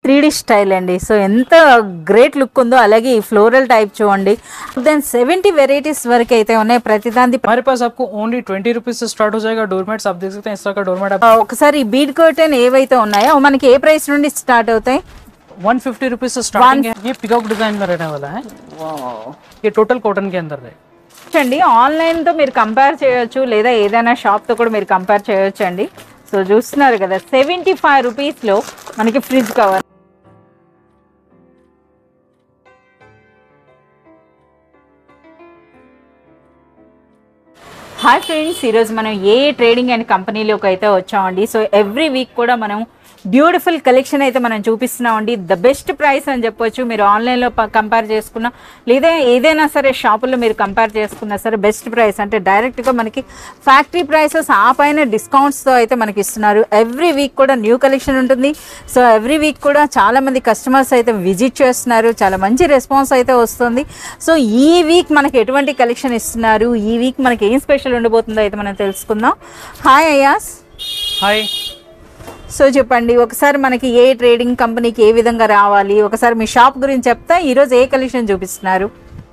3D style అండి. So ఎంత great look ఉందో, అలాగే ఈ ఫ్లోరల్ టైప్ చూడండి. దెన్ 70 వెరైటీస్ వరకు అయితే ఉన్నాయి. ప్రతిదాని हमारे पास आपको ओनली 20 रुपीज से स्टार्ट हो जाएगा डोरमेट्स। आप देख सकते हैं इस तरह का डोरमेट आप ఒకసారి ఈ బీడ్ కర్టెన్ ఏవైతే ఉన్నాయో మనకి ఏ ప్రైస్ నుండి స్టార్ట్ అవుతాయి? 150 रुपीज से स्टार्टिंग है। ये पिकॉक डिजाइन में रहने वाला है। ये टोटल कॉटन के अंदर है అండి. ఆన్లైన్ తో మీరు కంపేర్ చేయొచ్చు, లేదా ఏదైనా షాప్ తో కూడా మీరు కంపేర్ చేయొచ్చు అండి. సో చూస్తున్నారు కదా 75 రూపీస్ లో మనకి ఫ్రిడ్జ్ కవర్. హాయ్ ఫ్రెండ్స్, ఈరోజు మనం ఏ ట్రేడింగ్ అండ్ కంపెనీలోకి అయితే వచ్చామండి. సో ఎవ్రీ వీక్ కూడా మనం బ్యూటిఫుల్ కలెక్షన్ అయితే మనం చూపిస్తున్నామండి. ద బెస్ట్ ప్రైస్ అని చెప్పొచ్చు. మీరు ఆన్లైన్లో కంపేర్ చేసుకున్నా, లేదా ఏదైనా సరే షాపుల్లో మీరు కంపేర్ చేసుకున్నా సరే బెస్ట్ ప్రైస్ అంటే డైరెక్ట్గా మనకి ఫ్యాక్టరీ ప్రైసెస్, ఆ పైన డిస్కౌంట్స్తో అయితే మనకి ఇస్తున్నారు. ఎవ్రీ వీక్ కూడా న్యూ కలెక్షన్ ఉంటుంది. సో ఎవ్రీ వీక్ కూడా చాలామంది కస్టమర్స్ అయితే విజిట్ చేస్తున్నారు. చాలా మంచి రెస్పాన్స్ అయితే వస్తుంది. సో ఈ వీక్ మనకి ఎటువంటి కలెక్షన్ ఇస్తున్నారు, ఈ వీక్ మనకి ఏం స్పెషల్ ఉండబోతుందో అయితే మనం తెలుసుకుందాం. హాయ్ అయాస్. हाय। సో చెప్పండి, ఒకసారి మనకి ఏ ట్రేడింగ్ కంపెనీకి ఏ విధంగా రావాలి, ఒకసారి మీ షాప్ గురించి చెప్తా. ఈరోజు ఏ కలెక్షన్ చూపిస్తున్నారు?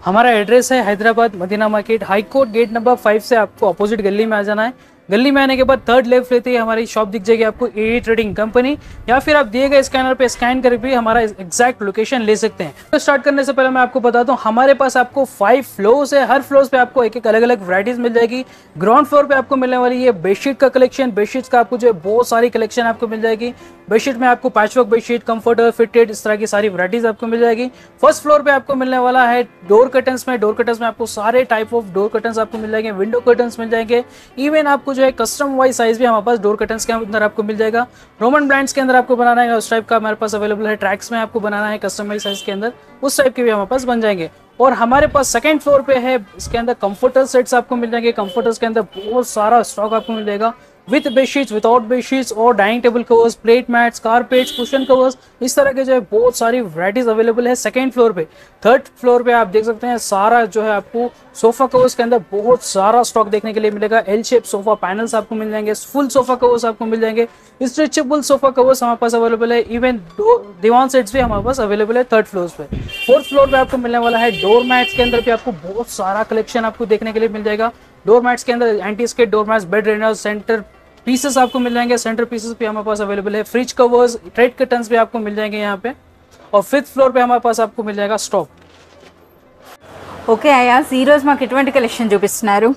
हमारा एड्रेस है Hyderabad Madina market, high court gate number 5 से आपको अपोजिट गली में आ जाना है। गली में आने के बाद थर्ड लेफ्ट लेते ही हमारी शॉप दिख जाएगी आपको, ए ट्रेडिंग कंपनी। या फिर आप दिए गए स्कैनर पे स्कैन करके भी हमारा एग्जैक्ट लोकेशन ले सकते हैं। तो स्टार्ट करने से पहले मैं आपको बता दूं, हमारे पास आपको 5 फ्लोर्स है। हर फ्लोर्स पे आपको एक एक अलग अलग वैरायटीज मिल जाएगी। ग्राउंड फ्लोर पे आपको मिलने वाली है बेडशीट का कलेक्शन। बेडशीट का आपको जो है बहुत सारी कलेक्शन आपको मिल जाएगी। बेडशीट में आपको पैचवर्क बेडशीट, कंफर्टर, फिटेड, इस तरह की सारी वैरायटीज आपको मिल जाएगी। फर्स्ट फ्लोर पे आपको मिलने वाला है डोर कर्टन्स में। डोर कर्टन्स में आपको सारे टाइप ऑफ डोर कर्टन्स आपको मिल जाएंगे। विंडो कर्टन्स मिल जाएंगे। इवन आपको जो है कस्टम वाइज साइज भी हमारे पास डोर कर्टन्स के अंदर आपको मिल जाएगा। रोमन ब्रांड्स के अंदर आपको बनाना है उस टाइप का हमारे पास अवेलेबल है। ट्रैक्स में आपको बनाना है कस्टमाइज साइज के अंदर, उस टाइप के भी हमारे पास बन जाएंगे। और हमारे पास सेकंड फ्लोर पे है, इसके अंदर कंफर्टर सेट्स आपको मिल जाएंगे। कंफर्टर्स के अंदर बहुत सारा स्टॉक आपको मिल जाएगा, विथ बेडशीट्स, विदाउट बेडशीट्स, और dining table covers, plate mats, carpets, cushion covers, इस तरह के जो है बहुत सारी वैरायटीज अवेलेबल है सेकंड फ्लोर पे। थर्ड फ्लोर पे आप देख सकते हैं सारा जो है आपको सोफा कवर्स के अंदर बहुत सारा स्टॉक देखने के लिए मिलेगा। एल शेप सोफा पैनल्स आपको मिल जाएंगे, फुल सोफा कवर्स आपको मिल जाएंगे, स्ट्रेचेबल सोफा कवर्स हमारे पास अवेलेबल है। इवन दीवान सेट्स भी हमारे पास अवेलेबल है थर्ड फ्लोर पे। फोर्थ फ्लोर पे आपको मिलने वाला है डोर मैट्स के अंदर भी आपको बहुत सारा कलेक्शन आपको देखने के लिए मिल जाएगा। डोर मैट्स के अंदर anti skid door mats, bed runners, centre pieces आपको मिल जाएंगे। सेंटर पीसेस भी हमारे पास अवेलेबल है। फ्रिज कवर्स, ट्रेड कर्टन्स भी आपको मिल जाएंगे यहाँ पे। और फिफ्थ फ्लोर पे हमारे पास आपको मिल जाएगा स्टॉक। ఓకే అయాస్, ఈరోజు మాకు ఎటువంటి కలెక్షన్ చూపిస్తున్నారు?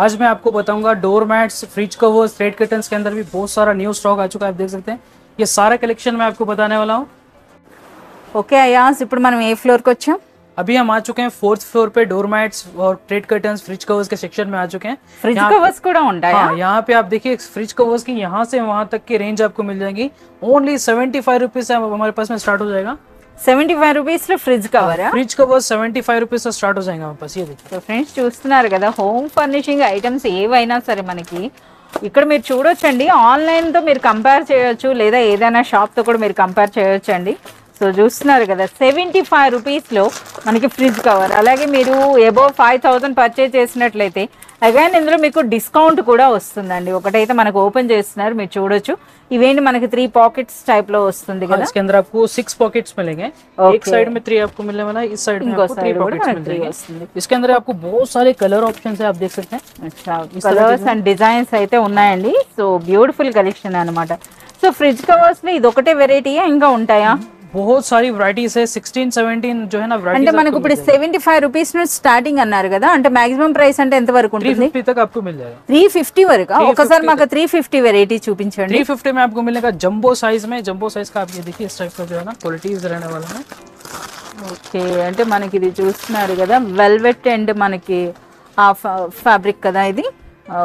आज मैं आपको बताऊंगा door mats, fridge covers, thread curtains के अंदर भी बहुत सारा न्यू स्टॉक आ चुका है। आप देख सकते हैं ये सारा कलेक्शन मैं आपको बताने वाला हूँ। ఓకే అయాస్, ఇప్పుడు మనం ఏ ఫ్లోర్కి వచ్చాం? अभी हम आ चुके हैं फोर्थ फ्लोर पे। डोर मैट्स और ट्रेड कर्टन्स, फ्रिज कवर्स के सेक्शन में आ चुके हैं। ఫ్రిడ్జ్ కవర్స్ కూడా ఉంటాయా? हाँ, यहाँ पे आप देखिए फ्रिज कवर्स की यहाँ से वहाँ तक की रेंज आपको मिल जाएगी। ओनली 75 रुपीज से हमारे पास में स्टार्ट हो जाएगा। 75 రూపీస్ లో ఫ్రిడ్జ్ కవరా? फ्रिज कवर 75 रुपीज से स्टार्ट हो जाएगा हमारे पास। ये देखिए సో ఫ్రెండ్స్ చూస్తున్నారు కదా, హోమ్ ఫర్నిషింగ్ ఐటమ్స్ ఏవైనా సరే మనకి ఇక్కడ మీరు చూడొచ్చండి. ఆన్లైన్తో మీరు కంపేర్ చేయొచ్చు, లేదా ఏదైనా షాప్తో కూడా మీరు కంపేర్ చేయొచ్చండి. సో చూస్తున్నారు కదా 75 రూపీస్లో మనకి ఫ్రిడ్జ్ కవర్. అలాగే మీరు అబోవ్ 5000 పర్చేజ్ చేసినట్లయితే అగైన్ ఇందులో మీకు డిస్కౌంట్ కూడా వస్తుందండి. ఒకటైతే మనకు ఓపెన్ చేస్తున్నారు, మీరు చూడొచ్చు. ఇవేంటి మనకి 3 पॉकेट्स टाइप లో వస్తుంది కదా. इसके अंदर आपको 6 पॉकेट्स मिलेंगे। एक साइड में 3 आपको मिलने वाला है, इस साइड में आपको 3 पॉकेट्स मिल जाएंगे। इसके अंदर आपको बहुत सारे कलर ऑप्शंस है, आप देख सकते हैं। अच्छा, కలర్స్ అండ్ డిజైన్స్ అయితే ఉన్నాయండి. సో బ్యూటిఫుల్ కలెక్షన్ అన్నమాట. సో ఫ్రిడ్జ్ కవర్స్ లో ఇది ఒకటే వెరైటీయా, ఇంకా ఉంటాయా? बहुत सारी वैरायटीज है। 16, 17 जो है ना అంటే वैरायटीज మనకు ఇప్పుడు 75 రూపీస్ నుంచి స్టార్టింగ్ అన్నారు కదా, అంటే మాక్సిమం ప్రైస్ అంటే ఎంత వరకు ఉంటుంది? 350 तक आपको मिल जाएगा। 350 వరకు? ఒకసారి మాకు 350 వెరైటీ చూపించండి। 350 में आपको मिलेगा जंबो साइज में। जंबो साइज का आप ये देखिए इस टाइप का जो है ना क्वालिटीज रहने वाला है। ఓకే, అంటే మనకి ఇది చూస్తున్నారు కదా వెల్వెట్ అండ్ మనకి ఆ ఫ్యాబ్రిక్ కదా ఇది.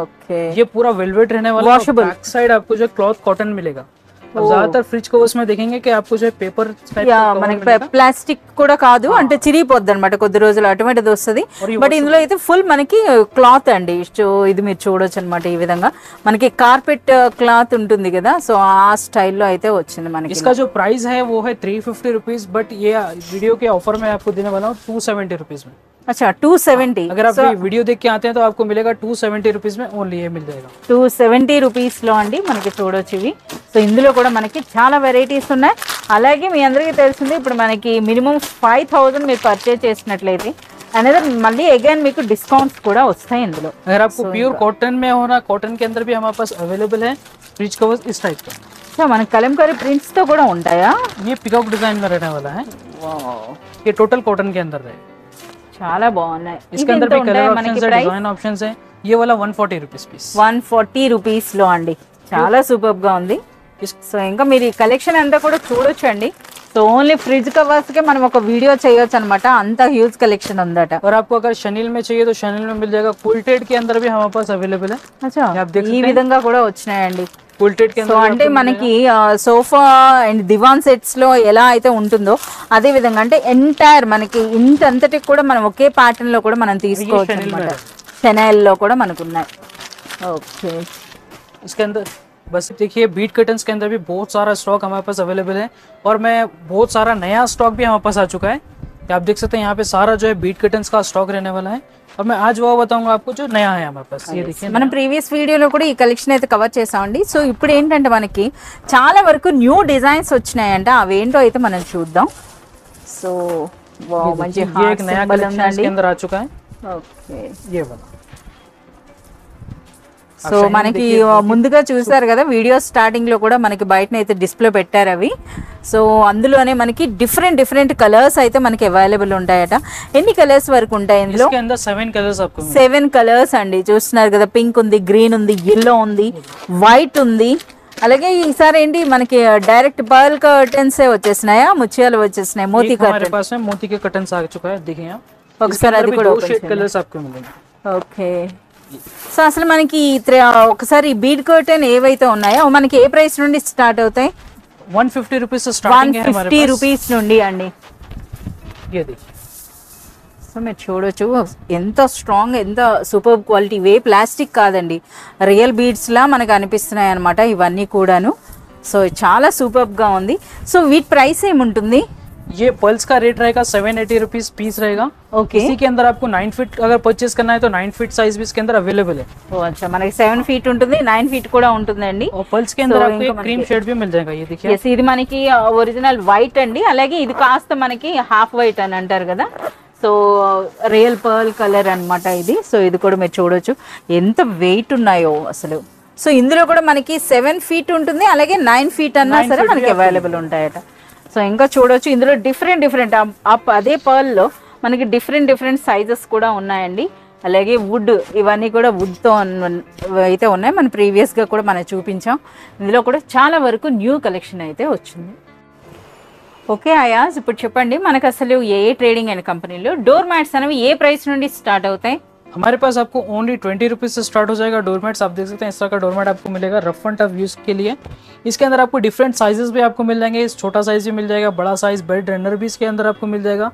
ఓకే, ये पूरा वेलवेट रहने वाला है। Washable। बैक साइड आपको जो क्लॉथ कॉटन मिलेगा। अब ज्यादातर फ्रिज कवर्स में देखेंगे कि आपको जो है पेपर యా, మనకి ప్లాస్టిక్ కూడా కాదు, అంటే చిరిగిపోద్ది అనమాట కొద్ది రోజులు, అటువంటిది వస్తుంది. బట్ ఇందులో అయితే ఫుల్ మనకి క్లాత్ అండి. సో ఇది మీరు చూడొచ్చు అనమాట. ఈ విధంగా మనకి కార్పెట్ క్లాత్ ఉంటుంది కదా, సో ఆ స్టైల్లో అయితే వచ్చింది మనకి। इसका जो प्राइस है वो है 350 रुपीज, बट ये वीडियो के ऑफर में आपको देने वाला हूँ 270 रुपीज में। अच्छा 270। अगर आप ये वीडियो देख के आते हैं तो आपको मिलेगा 270 रुपीज में ओनली, ये मिल जाएगा 270 రూపీస్లో అండి మనకి చూడొచ్చు ఇవి. సో ఇందులో కూడా మనకి చాలా వెరైటీస్ ఉన్నాయి. అలాగే మీ అందరికీ తెలిసింది ఇప్పుడు మనకి మినిమం 5000 మీరు పర్చేజ్ చేసినట్లయితే అనేది మళ్ళీ అగైన్ మీకు డిస్కౌంట్స్ కూడా వస్తాయి ఇందులో. अगर आपको प्योर कॉटन में होना, कॉटन के अंदर भी हमारे पास अवेलेबल है फ्रिज कवर्स इस टाइप का. సో మనకి కలంకారీ ప్రింట్స్ తో కూడా ఉంటాయా? ये पिकॉक डिजाइन में रहने वाला है. ये टोटल कॉटन के अंदर है. చాలా బాగున్నాయి. इसके अंदर भी कलर ऑप्शंस है, डिजाइन ऑप्शंस है. ये वाला 140 रुपीस पीस. 140 రూపీస్లో అండి. చాలా సూపర్ గా ఉంది. సో ఇంకా మీరు ఈ కలెక్షన్ అంతా కూడా చూడొచ్చు అండి. సో ఓన్లీ ఫ్రిడ్జ్ కవర్స్ కే మనం ఒక వీడియో చేయొచ్చు అనమాట, అంత హ్యూజ్ కలెక్షన్ ఉందట. और आपको अगर शनील में चाहिए तो शनील में मिल जाएगा. कुल्टेड के अंदर भी हमारे पास अवेलेबल है. अच्छा ఈ విధంగా కూడా వచ్చినాయండి. कुल्टेड के సో अंदर అంటే మనకి సోఫా అండ్ దివాన్ సెట్స్ లో ఎలా అయితే ఉంటుందో అదే విధంగా అంటే ఎంటైర్ మనకి ఇంతంతటికి కూడా మనం ఒకే ప్యాటర్న్ లో కూడా మనం తీసుకోవచ్చు అన్నమాట. షెనైల్ లో కూడా మనకు ఉన్నాయి. ఓకే इसके अंदर बस देखिए बीट कर्टन्स के अंदर भी बहुत सारा स्टॉक हमारे पास अवेलेबल है. और मैं बहुत सारा नया स्टॉक भी हमारे पास आ चुका है. आप देख सकते हैं यहाँ पे सारा जो है बीट कर्टन्स का स्टॉक रहने वाला है. और मैं आज वो बताऊंगा आपको जो नया है हमारे पास. ये देखिए మనం ప్రీవియస్ వీడియోలో కూడా ఈ కలెక్షన్ అయితే కవర్ చేసామండి. సో ఇప్పుడు ఏంటంటే మనకి చాలా వరకు న్యూ డిజైన్స్ వచ్చినాయంట, అవేంటో అయితే మనం చూద్దాం. సో మంచి ये एक नया कलेक्शन इसके अंदर आ चुका है. ఓకే ये वाला సో మనకి ముందుగా చూసారు కదా వీడియో స్టార్టింగ్ లో కూడా మనకి బయటనైతే డిస్ప్లే పెట్టారు అవి. సో అందులోనే మనకి డిఫరెంట్ కలర్స్ అయితే మనకి అవైలబుల్ ఉంటాయట. ఎన్ని కలర్స్ వరకు ఉంటాయి ఇందులో? इसके अंदर 7 कलर्स आपको 7 కలర్స్ అండి. చూస్తున్నారు కదా, పింక్ ఉంది, గ్రీన్ ఉంది, yellow ఉంది, వైట్ ఉంది. అలాగే ఈసారి ఏంటి మనకి డైరెక్ట్ పర్ల్ కర్టన్స్ వచ్చేసినాయా, ముత్యాలు వచ్చేసినాయి, మోతీ हमारे కర్టన్. पास में मोती के कर्टन्स आ चुका है. देखिए आप ఒకసారి అది కూడా दो शेड कलर्स आपको मिलेंगे. ఓకే సో అసలు మనకి ఒకసారి బీడ్ కర్టన్ ఏవైతే ఉన్నాయో మనకి ఏ ప్రైస్ నుండి స్టార్ట్ అవుతాయి? 150 रुपीज से स्टार्टिंग है हमारे 150 రూపీస్ నుండి అండి. ये देखिए సో మీరు చూడొచ్చు ఎంత స్ట్రాంగ్, ఎంత సూపర్ క్వాలిటీ. ఇవే ప్లాస్టిక్ కాదండి, రియల్ బీడ్స్ లా మనకు అనిపిస్తున్నాయి అనమాట ఇవన్నీ కూడాను. సో చాలా సూపర్ గా ఉంది. సో వీటి ప్రైస్ ఏముంటుంది? ये पल्स का रेट रहेगा 780 रुपीज पीस रहेगा. ఓకే इसी के अंदर आपको 9 फीट अगर परचेज करना है तो 9 फीट साइज भी इसके अंदर अवेलेबल है. ఓ అచ్చా మనకి 7 ఫీట్ ఉంటుంది, 9 ఫీట్ కూడా ఉంటుందండి. और पल्स के अंदर So, आपको एक क्रीम शेड भी मिल जाएगा. ये देखिए ఎస్ ఇది మనకి ఒరిజినల్ వైట్ అండి. అలాగే ఇది కాస్త మనకి హాఫ్ వైట్ అని అంటారు కదా, సో రియల్ పర్ల్ కలర్ అన్నమాట ఇది. సో ఇది కూడా మీరు చూడొచ్చు ఎంత వెయిట్ ఉన్నాయో అసలు. సో ఇందులో కూడా మనకి 7 ఫీట్ ఉంటుంది, అలాగే 9 ఫీట్ అన్నా సరే మనకి అవైలబుల్ ఉంటాయట. సో ఇంకా చూడొచ్చు ఇందులో డిఫరెంట్ అదే పర్ల్ లో మనకి డిఫరెంట్ సైజెస్ కూడా ఉన్నాయండి. అలాగే వుడ్, ఇవన్నీ కూడా వుడ్తో అయితే ఉన్నాయి. మనం ప్రీవియస్గా కూడా మనం చూపించాం. ఇందులో కూడా చాలా వరకు న్యూ కలెక్షన్ అయితే వచ్చింది. ఓకే అయాజ్, ఇప్పుడు చెప్పండి మనకు అసలు ఏ ట్రేడింగ్ అయిన కంపెనీలో డోర్ మ్యాట్స్ అనేవి ఏ ప్రైస్ నుండి స్టార్ట్ అవుతాయి? हमारे पास आपको ओनली 20 रुपीज से स्टार्ट हो जाएगा डोरमेट्स. आप देख सकते हैं इस तरह का डोरमेट आपको मिलेगा रफ एंड टफ यूज के लिए. इसके अंदर आपको डिफरेंट साइजेस भी आपको मिल जाएंगे. इस छोटा साइज भी मिल जाएगा, बड़ा साइज बेड रनर भी इसके अंदर आपको मिल जाएगा.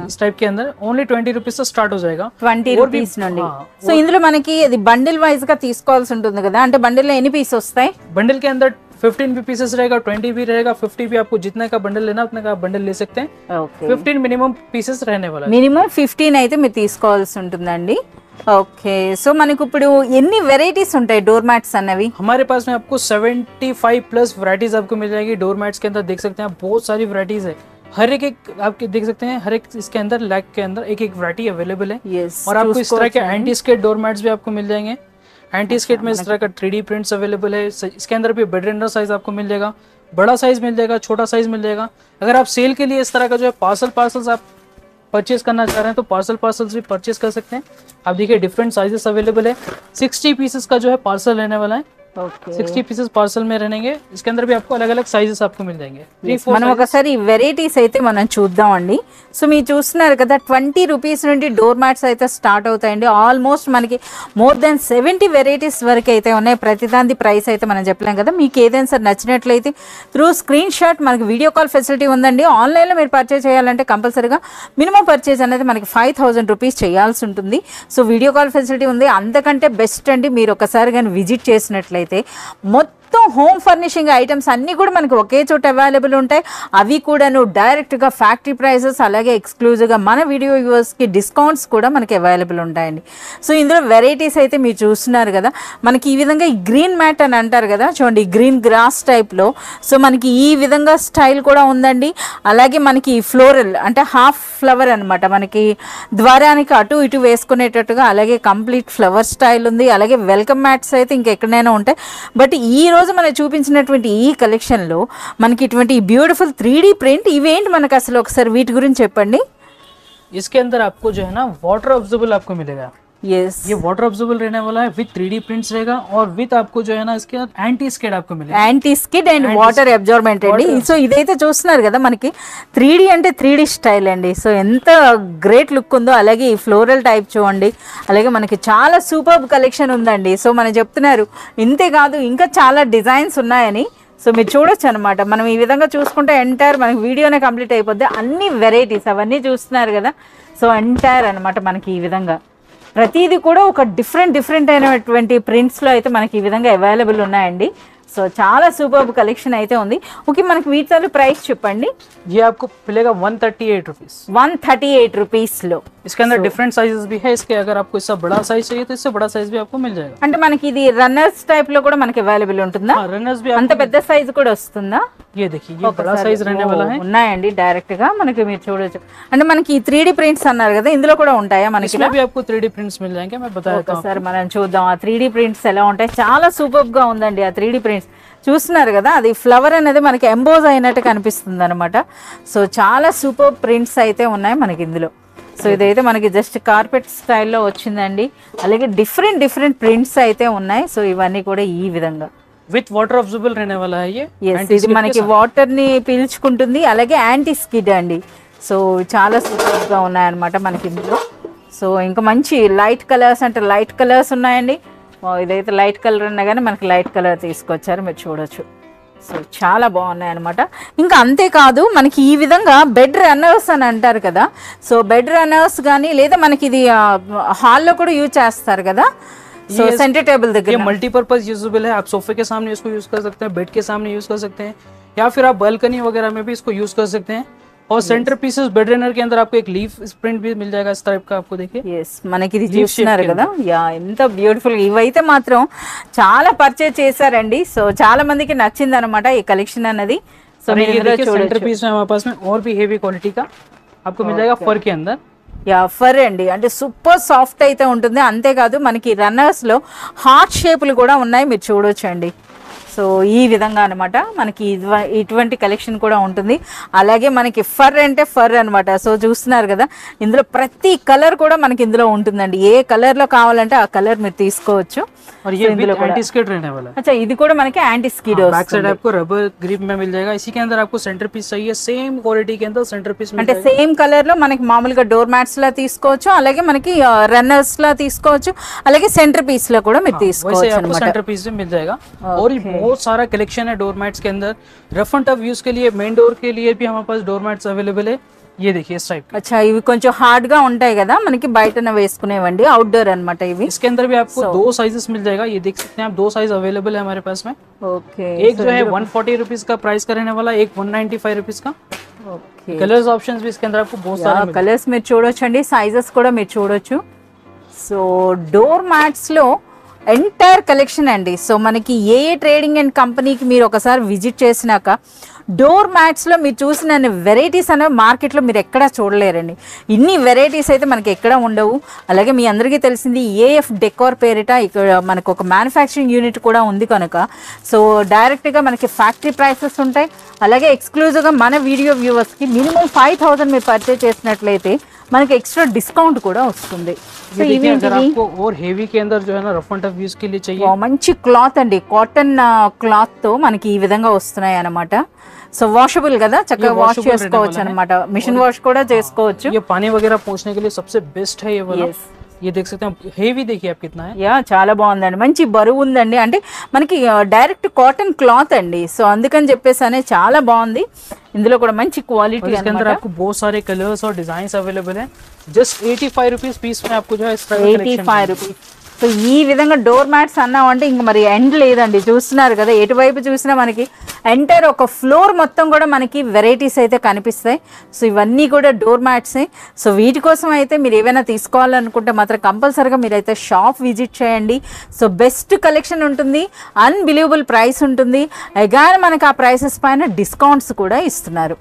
इस टाइप के अंदर ओनली 20 रुपीज से स्टार्ट हो जाएगा. 20 రూపీస్ నుండి. సో ఇందులో మనకి అది బండిల్ వైజ్ గా తీసుకోవాల్సి ఉంటుంది కదా, అంటే బండిల్ లో ఎన్ని పీస్ వస్తాయి? बंडल के अंदर 15 भी पीसेस रहेगा, 20 भी रहेगा, 50 भी. आपको जितने का बंडल लेना उतने का बंडल ले सकते हैं. ఓకే 15 मिनिमम पीसेस रहने वाला है. మినిమం 15 అయితే మీరు తీసుకోవాల్సి ఉంటుందండి. ఓకే సో మనకు ఇప్పుడు ఎన్ని వెరైటీస్ ఉంటాయి డోర్ మ్యాట్స్ అన్నవి? हमारे पास में आपको 75 प्लस वैरायटीज आपको मिल जाएगी. डोर मैट्स के अंदर देख सकते हैं आप बहुत सारी वैरायटीज है. हर एक आप देख सकते हैं, हर एक इसके अंदर लैग के अंदर एक वैरायटी अवेलेबल है. यस और आपको इस तरह के एंटी स्केट डोर मैट्स भी आपको मिल जाएंगे. एंटी स्केट में इस तरह का 3D प्रिंट्स अवेलेबल है. इसके अंदर भी बेड रेंडर साइज आपको मिल जाएगा, बड़ा साइज मिल जाएगा, छोटा साइज मिल जाएगा. अगर आप सेल के लिए इस तरह का जो है पार्सल्स आप परचेज करना चाह रहे हैं तो पार्सल्स भी परचेज कर सकते हैं. आप देखिए डिफरेंट साइजेस अवेलेबल है. 60 पीसेस का जो है पार्सल रहने वाला है. ఓకే 60 पीसेस पार्सल में रहेंगे. इसके अंदर भी आपको अलग अलग साइजेस आपको मिल जाएंगे. మనం ఒకసారి వెరైటీస్ అయితే మనం చూద్దామండి. సో మీరు చూస్తున్నారు కదా 20 రూపీస్ నుండి డోర్ మ్యాట్స్ అయితే స్టార్ట్ అవుతాయండి. ఆల్మోస్ట్ మనకి మోర్ దెన్ 70 వెరైటీస్ వరకు అయితే ఉన్నాయి. ప్రతిదాని ప్రైస్ అయితే మనం చెప్పలేం కదా. మీకు ఏదైనా సరే నచ్చినట్లయితే త్రూ స్క్రీన్ షాట్ మనకి వీడియో కాల్ ఫెసిలిటీ ఉందండి. ఆన్లైన్లో మీరు పర్చేజ్ చేయాలంటే కంపల్సరీగా మినిమం పర్చేజ్ అనేది మనకి 5000 రూపీస్ చేయాల్సి ఉంటుంది. సో వీడియో కాల్ ఫెసిలిటీ ఉంది. అంతకంటే బెస్ట్ అండి మీరు ఒకసారి కానీ విజిట్ చేసినట్లయితే మొత్తం మొత్తం హోమ్ ఫర్నిషింగ్ ఐటమ్స్ అన్నీ కూడా మనకి ఒకే చోట అవైలబుల్ ఉంటాయి. అవి కూడాను డైరెక్ట్గా ఫ్యాక్టరీ ప్రైసెస్, అలాగే ఎక్స్క్లూజివ్గా మన వీడియో వ్యూవర్స్కి డిస్కౌంట్స్ కూడా మనకి అవైలబుల్ ఉంటాయండి. సో ఇందులో వెరైటీస్ అయితే మీరు చూస్తున్నారు కదా, మనకి ఈ విధంగా ఈ గ్రీన్ మ్యాట్ అని అంటారు కదా, చూడండి గ్రీన్ గ్రాస్ టైప్లో. సో మనకి ఈ విధంగా స్టైల్ కూడా ఉందండి. అలాగే మనకి ఫ్లోరల్ అంటే హాఫ్ ఫ్లవర్ అనమాట, మనకి ద్వారానికి అటు ఇటు వేసుకునేటట్టుగా, అలాగే కంప్లీట్ ఫ్లవర్ స్టైల్ ఉంది. అలాగే వెల్కమ్ మ్యాట్స్ అయితే ఇంకెక్కడైనా ఉంటాయి. బట్ ఈ రోజు మనం చూపించినటువంటి ఈ కలెక్షన్లో మనకి ఇటువంటి బ్యూటిఫుల్ 3D ప్రింట్ ఇవేంటి మనకు అసలు ఒకసారి వీటి గురించి చెప్పండి. इसके अंदर आपको जो है ना वाटर ऑब्जर्वेबल आपको मिलेगा. yes ये वाटर ऑब्जर्वेबल रहने वाला है, विद 3D प्रिंट्स रहेगा और विद आपको जो है ना इसके एंटी स्किड आपको मिलेगा. Anti skid and water absorbent అండి. సో ఇదైతే చూస్తున్నారు కదా, మనకి 3D అంటే 3D స్టైల్ అండి. సో ఎంత గ్రేట్ లుక్ ఉందో. అలాగే ఈ ఫ్లోరల్ టైప్ చూడండి. అలాగే మనకి చాలా సూపర్ కలెక్షన్ ఉందండి. సో మనం చెప్తున్నారు ఇంతే కాదు, ఇంకా చాలా డిజైన్స్ ఉన్నాయని. సో మీరు చూడొచ్చు అనమాట. మనం ఈ విధంగా చూసుకుంటే ఎంటైర్ మనకి వీడియోనే కంప్లీట్ అయిపోద్ది. అన్ని వెరైటీస్ అవన్నీ చూస్తున్నారు కదా. సో ఎంటైర్ అనమాట మనకి ఈ విధంగా ప్రతిదీ కూడా ఒక డిఫరెంట్ అయినటువంటి ప్రింట్స్లో అయితే మనకి ఈ విధంగా అవైలబుల్ ఉన్నాయండి. సో చాలా సూపర్ కలెక్షన్ అయితే ఉంది. ఓకే, మనకి వీటిలో ప్రైస్ చెప్పండి. ये आपको मिलेगा 138 रुपीज. 138 రూపీస్లో. इसके अंदर डिफरेंट साइजेस भी है. इसके अगर आपको इससे बड़ा साइज चाहिए तो इससे बड़ा साइज भी आपको मिल जाएगा. అంటే మనకి ఇది రన్నర్స్ టైప్ లో కూడా మనకి అవైలబుల్ ఉంటుందా? रनर्स भी అంత పెద్ద సైజ్ కూడా వస్తుందా? ये देखिए ये बड़ा साइज रहने वाला है. ఉన్నాయండి డైరెక్ట్ గా మనకి మీరు చూడొచ్చు. అంటే మనకి 3D ప్రింట్స్ అన్నారు కదా, ఇందులో కూడా ఉంటాయా మనకి? इसमें भी आपको 3D प्रिंट्स मिल जाएंगे. मैं बता देता हूं. ఒకసారి మనం చూద్దాం ఆ 3D ప్రింట్స్ ఎలా ఉంటాయి. చాలా సూపర్ గా ఉందండి ఆ 3D ప్రింట్స్. చూస్తున్నారు కదా, అది ఫ్లవర్ అనేది మనకి ఎంబోజ్ అయినట్టు కనిపిస్తుంది అనమాట. సో చాలా సూపర్ ప్రింట్స్ అయితే ఉన్నాయి మనకి ఇందులో. సో ఇదైతే మనకి జస్ట్ కార్పెట్ స్టైల్లో వచ్చిందండి. అలాగే డిఫరెంట్ ప్రింట్స్ అయితే ఉన్నాయి. సో ఇవన్నీ కూడా ఈ విధంగా विथ वाटर ऑब्जर्वेबल रहने वाला है. ये ఇది మనకి వాటర్ ని పీల్చుకుంటుంది. అలాగే యాంటీ స్కిడ్ అండి. సో చాలా సూపర్ గా ఉన్నాయన్నమాట మనకి ఇందులో. సో ఇంకా మంచి లైట్ కలర్స్ అంటే లైట్ కలర్స్ ఉన్నాయండి. ఇదైతే లైట్ కలర్ ఉన్నా కానీ మనకి లైట్ కలర్ తీసుకొచ్చారు, మీరు చూడొచ్చు. సో చాలా బాగున్నాయి అనమాట. ఇంకా అంతేకాదు మనకి ఈ విధంగా బెడ్ రన్నర్స్ అని అంటారు కదా. సో బెడ్ రన్నర్స్ కానీ లేదా మనకి ఇది హాల్లో కూడా యూజ్ చేస్తారు కదా. సో సెంటర్ టేబుల్ దగ్గర ये मल्टीपर्पज यूजेबल है. आप सोफे के सामने इसको यूज कर सकते हैं, बेड के सामने यूज कर सकते हैं, या फिर आप बालकनी वगैरह में भी इसको यूज कर सकते हैं. और सेंटर पीसेस बेड रनर के अंदर आपको एक लीफ प्रिंट भी मिल जाएगा इस टाइप का. आपको देखिए మనకి ఇది చూస్తున్నారు కదా, యా ఎంత బ్యూటిఫుల్. ఇవైతే మాత్రం చాలా పర్చేజ్ చేశారండి. సో చాలా మందికి నచ్చింది అనమాట ఈ కలెక్షన్ అన్నది. సో सेंटर पीस में हमारे पास में और भी हेवी क्वालिटी का आपको मिल जाएगा फर के अंदर. యా ఫర్ అండి, అంటే సూపర్ సాఫ్ట్ అయితే ఉంటుంది. అంతేకాదు మనకి రన్నర్స్లో హార్ట్ షేపులు కూడా ఉన్నాయి, మీరు చూడొచ్చండి. సో ఈ విధంగా అనమాట మనకి ఇటువంటి కలెక్షన్ కూడా ఉంటుంది. అలాగే మనకి ఫర్ అంటే ఫర్ అనమాట. సో చూస్తున్నారు కదా, ఇందులో ప్రతి కలర్ కూడా మనకి ఇందులో ఉంటుందండి. ఏ కలర్ లో కావాలంటే ఆ కలర్ మీరు తీసుకోవచ్చు. अच्छा ఇది కూడా మనకి యాంటీ స్కిడ్ వస్తుంది. बैक साइड आपको रबर ग्रिप में मिल जाएगा. इसी के अंदर आपको सेंटर पीस चाहिए सेम क्वालिटी के अंदर सेंटर पीस అంటే సేమ్ కలర్ లో మనకి మామూలుగా డోర్ మ్యాట్స్ లా తీసుకోవచ్చు, అలాగే మనకి రన్నర్స్ లా తీసుకోవచ్చు, అలాగే సెంటర్ పీస్ లో కూడా మీరు తీసుకోవచ్చు అన్నమాట. सेंटर पीस भी मिल जाएगा. और ये बहुत सारा कलेक्शन है डोर मैट्स के अंदर. रफ एंड टफ यूज के लिए मेन डोर के लिए भी हमारे पास डोर मैट्स अवेलेबल है. ये देखिए इस टाइप. अच्छा ఇవి కొంచెం హార్డ్ గా ఉంటాయి కదా, మనకి బయటన వేసుకునేవండి, అవుట్డోర్ అన్నమాట ఇవి. इसके अंदर भी आपको दो साइजेस मिल जाएगा. ये देख सकते हैं आप, दो साइज अवेलेबल है हमारे पास में. ओके, एक जो है 140 रुपीज का प्राइस का रहने वाला, एक 195 रुपीज का. ఓకే, कलर्स ऑप्शंस भी इसके अंदर आपको बहुत सारे కలర్స్ మీరు చూడొచ్చండి, సైజెస్ కూడా మీరు చూడొచ్చు. సో డోర్ మ్యాట్స్ లో ఎంటైర్ కలెక్షన్ అండి. సో మనకి ఏ ట్రేడింగ్ అండ్ కంపెనీకి మీరు ఒకసారి విజిట్ చేసినాక డోర్ మ్యాట్స్లో మీరు చూసిన వెరైటీస్ అనేవి మార్కెట్లో మీరు ఎక్కడా చూడలేరండి. ఇన్ని వెరైటీస్ అయితే మనకి ఎక్కడా ఉండవు. అలాగే మీ అందరికీ తెలిసింది ఏఎఫ్ డెకోర్ పేరిట ఇక్కడ మనకు ఒక మ్యానుఫ్యాక్చరింగ్ యూనిట్ కూడా ఉంది కనుక సో డైరెక్ట్గా మనకి ఫ్యాక్టరీ ప్రైసెస్ ఉంటాయి. అలాగే ఎక్స్క్లూజివ్గా మన వీడియో వ్యూవర్స్కి మినిమం 5000 మీరు పర్చేజ్ చేసినట్లయితే మనకి ఎక్స్ట్రా డిస్కౌంట్ కూడా వస్తుంది. సో ఇవి और हेवी के अंदर जो है ना रफ एंड टफ यूज के लिए चाहिए. మంచి క్లాత్ అండి, కాటన్ క్లాత్ తో మనకి ఈ విధంగా వస్తున్నాయి అన్నమాట. సో వాషబుల్ కదా, చక్కగా వాష్ చేసుకోవచ్చు అన్నమాట, మిషన్ వాష్ కూడా చేసుకోవచ్చు. ये पानी वगैरह पोंछने के लिए सबसे बेस्ट है ये वाला. ये देख सकते हैं हेवी, देखिए आप कितना है. యా చాలా బాగుందండి, మంచి బరువు ఉందండి. అంటే మనకి డైరెక్ట్ కాటన్ క్లాత్ అండి. సో అందుకని చెప్పేసి చాలా బాగుంది. ఇందులో కూడా మంచి క్వాలిటీ इसके अंदर आपको बहुत सारे कलर्स और डिजाइन अवेलेबल है. जस्ट 85 रुपीज पीस में आपको जो है 85 రూపీస్ సో ఈ విధంగా డోర్ మ్యాట్స్ అన్నామంటే ఇంక మరి ఎండ్ లేదండి. చూస్తున్నారు కదా, ఎటువైపు చూసినా మనకి ఎంటైర్ ఒక ఫ్లోర్ మొత్తం కూడా మనకి వెరైటీస్ అయితే కనిపిస్తాయి. సో ఇవన్నీ కూడా డోర్ మ్యాట్సే. సో వీటి కోసం అయితే మీరు ఏవైనా తీసుకోవాలనుకుంటే మాత్రం కంపల్సరీగా మీరైతే షాప్ విజిట్ చేయండి. సో బెస్ట్ కలెక్షన్ ఉంటుంది, అన్బిలీవబుల్ ప్రైస్ ఉంటుంది. అగాన్ మనకి ఆ ప్రైసెస్ పైన డిస్కౌంట్స్ కూడా ఇస్తున్నారు.